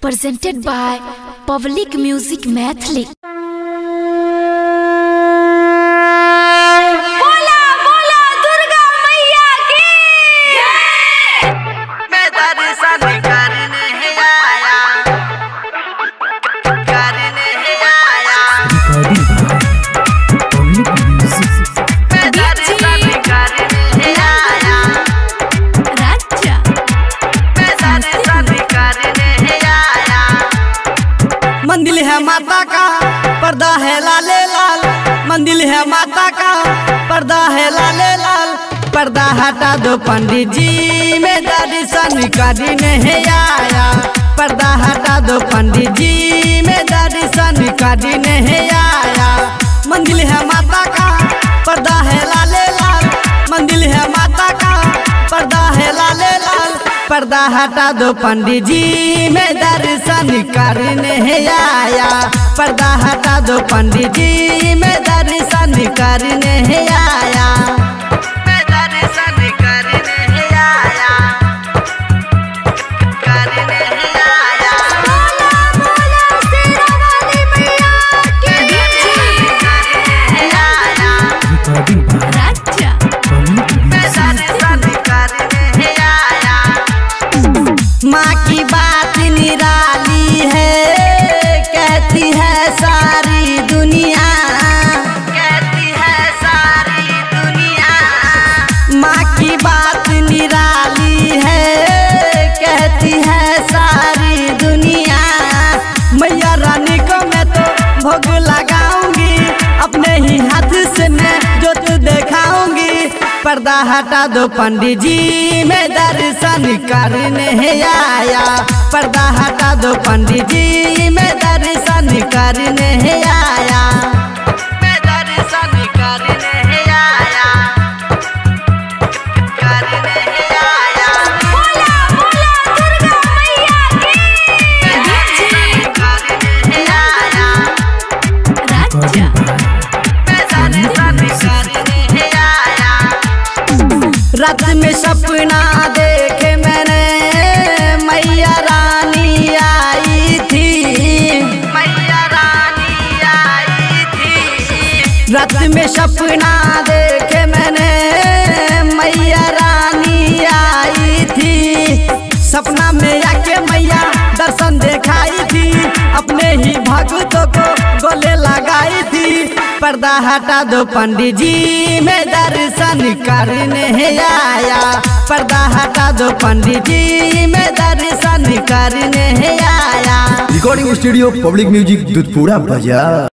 presented by Public Music Mathli। बोला बोला दुर्गा मैया की जय। मैं दर्शन करने आया, करने आया। मैं दर्शन करने आया, राजा मैं दर्शन करने आया। मंदिर है माता का, पर्दा है लाले लाल। मंदिर है माता का, पर्दा है लाले लाल। पर्दा हटा दो पंडित जी, मैं दर्शन करने आया। पर्दा हटा दो पंडित जी, मैं दर्शन करने आया। मंदिर है माता का, पर्दा है लाले लाल। मंदिर है माता का, पर्दा है लाले लाल। पर्दा हटा दो पंडित जी, मैं दर्शन करने आया। पर्दा हटा दो पंडित जी, मैं दर्शन करने आया। मैं दर्शन करने आया, करने आया। बोला बोला शेरा वाली मैया की जय। करने आया, राजा मैं दर्शन करने आया। माँ की बात निराली है, कहती है सारी दुनिया, कहती है सारी दुनिया। माँ की बात निराली है, कहती है सारी दुनिया। मैया रानी को मैं तो भोग लगाऊंगी, अपने ही हाथ से मैं जोत दिखाऊंगी। पर्दा हटा दो पंडित जी, मैं दर्शन करने आया। पर्दा हटा दो पंडित जी, मैं दर्शन करने आया। मैं दर्शन करने आया, करने आया। बोला बोला दुर्गा मैया की मैं दर्शन करने आया, राजा मैं दर्शन करने आया। रात में सपना देखे मैंने, मैया रानी आई थी, मैया रानी आई थी। रात में सपना देखे मैंने, मैया रानी आई थी। सपना में आके मैया दर्शन दिखाई थी, अपने ही भक्तों को गले लगाई थी। पर्दा हटा दो पंडित जी, मैं दर्शन करने आया। पर्दा हटा दो पंडित जी, मैं दर्शन करने आया। Recording studio public music Dudhpura बाजार।